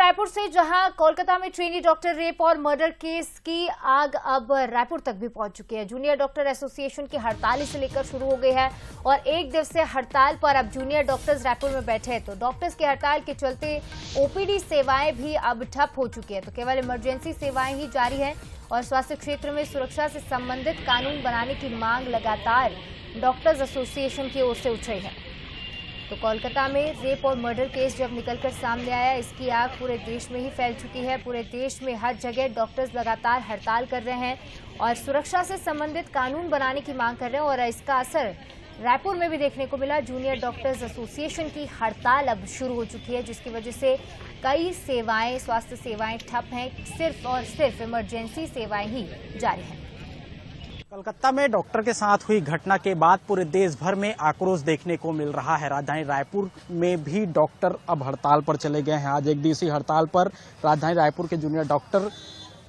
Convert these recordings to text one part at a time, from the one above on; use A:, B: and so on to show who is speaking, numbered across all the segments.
A: रायपुर से, जहां कोलकाता में ट्रेनी डॉक्टर रेप और मर्डर केस की आग अब रायपुर तक भी पहुंच चुकी है। जूनियर डॉक्टर एसोसिएशन की हड़ताल इसे लेकर शुरू हो गई है और एक दिवसीय हड़ताल पर अब जूनियर डॉक्टर्स रायपुर में बैठे हैं। तो डॉक्टर्स की हड़ताल के चलते ओपीडी सेवाएं भी अब ठप हो चुकी है। तो केवल इमरजेंसी सेवाएं ही जारी है और स्वास्थ्य क्षेत्र में सुरक्षा से संबंधित कानून बनाने की मांग लगातार डॉक्टर्स एसोसिएशन की ओर से उठ रही है। तो कोलकाता में रेप और मर्डर केस जब निकलकर सामने आया, इसकी आग पूरे देश में ही फैल चुकी है। पूरे देश में हर जगह डॉक्टर्स लगातार हड़ताल कर रहे हैं और सुरक्षा से संबंधित कानून बनाने की मांग कर रहे हैं और इसका असर रायपुर में भी देखने को मिला। जूनियर डॉक्टर्स एसोसिएशन की हड़ताल अब शुरू हो चुकी है, जिसकी वजह से कई सेवाएं, स्वास्थ्य सेवाएं ठप हैं। सिर्फ और सिर्फ इमरजेंसी सेवाएं ही जारी हैं।
B: कलकत्ता में डॉक्टर के साथ हुई घटना के बाद पूरे देश भर में आक्रोश देखने को मिल रहा है। राजधानी रायपुर में भी डॉक्टर अब हड़ताल पर चले गए हैं। आज एक दिवसीय हड़ताल पर राजधानी रायपुर के जूनियर डॉक्टर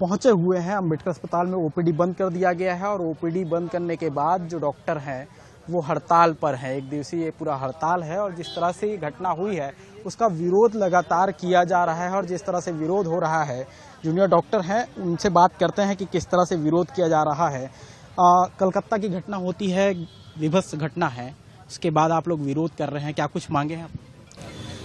B: पहुंचे हुए हैं। अम्बेडकर अस्पताल में ओपीडी बंद कर दिया गया है और ओपीडी बंद करने के बाद जो डॉक्टर हैं वो हड़ताल पर है। एक दिवसीय पूरा हड़ताल है और जिस तरह से ये घटना हुई है उसका विरोध लगातार किया जा रहा है और जिस तरह से विरोध हो रहा है, जूनियर डॉक्टर हैं उनसे बात करते हैं कि किस तरह से विरोध किया जा रहा है। कलकत्ता की घटना होती है, विभत्स घटना है, उसके बाद आप लोग विरोध कर रहे हैं, क्या कुछ मांगे हैं?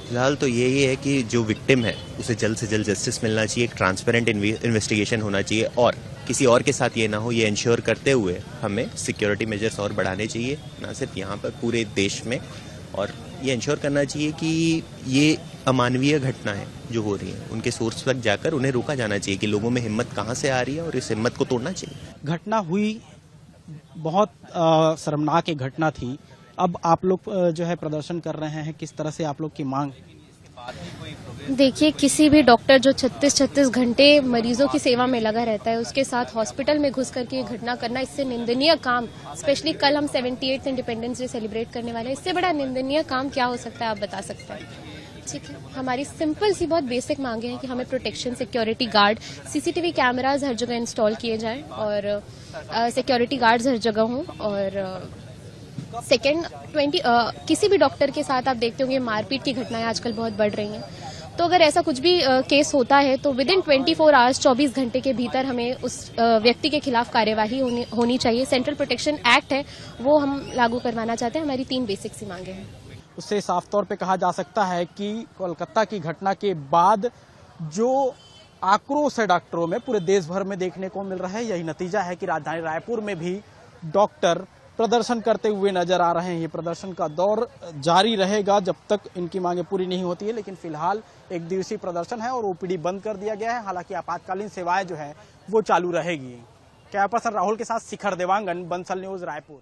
C: फिलहाल तो यही है कि जो विक्टिम है उसे जल्द से जल्द जस्टिस मिलना चाहिए, एक ट्रांसपेरेंट इन्वेस्टिगेशन होना चाहिए और किसी और के साथ ये ना हो, ये इंश्योर करते हुए हमें सिक्योरिटी मेजर्स और बढ़ाने चाहिए, ना सिर्फ यहाँ पर पूरे देश में। और ये इंश्योर करना चाहिए कि ये अमानवीय घटना है जो हो रही है, उनके सोर्स तक जाकर उन्हें रोका जाना चाहिए कि लोगों में हिम्मत कहाँ से आ रही है और इस हिम्मत को तोड़ना चाहिए।
B: घटना हुई बहुत शर्मनाक एक घटना थी। अब आप लोग जो है प्रदर्शन कर रहे हैं, किस तरह से आप लोग की मांग?
D: देखिए, किसी भी डॉक्टर जो 36 घंटे मरीजों की सेवा में लगा रहता है, उसके साथ हॉस्पिटल में घुस करके ये घटना करना, इससे निंदनीय काम, स्पेशली कल हम 78th इंडिपेंडेंस डे सेलिब्रेट करने वाले हैं, इससे बड़ा निंदनीय काम क्या हो सकता है, आप बता सकते हैं? ठीक है, हमारी सिंपल सी बहुत बेसिक मांगे हैं कि हमें protection, security guard, CCTV cameras हर जगह इंस्टॉल किए जाएं और सिक्योरिटी गार्ड्स हर जगह हों। और सेकेंड, किसी भी डॉक्टर के साथ आप देखते होंगे मारपीट की घटनाएं आजकल बहुत बढ़ रही हैं। तो अगर ऐसा कुछ भी केस होता है तो विदिन 24 आवर्स, 24 घंटे के भीतर हमें उस व्यक्ति के खिलाफ कार्यवाही होनी चाहिए। सेंट्रल प्रोटेक्शन एक्ट है, वो हम लागू करवाना चाहते हैं। हमारी 3 बेसिक सी मांगे हैं।
B: उससे साफ तौर पे कहा जा सकता है कि कोलकाता की घटना के बाद जो आक्रोश है डॉक्टरों में पूरे देश भर में देखने को मिल रहा है, यही नतीजा है कि राजधानी रायपुर में भी डॉक्टर प्रदर्शन करते हुए नजर आ रहे हैं। ये प्रदर्शन का दौर जारी रहेगा जब तक इनकी मांगे पूरी नहीं होती है, लेकिन फिलहाल एक दिवसीय प्रदर्शन है और ओपीडी बंद कर दिया गया है। हालांकि आपातकालीन सेवाएं जो है वो चालू रहेगी। कैमरा पर्सन राहुल के साथ शिखर देवांगन, बंसल न्यूज, रायपुर।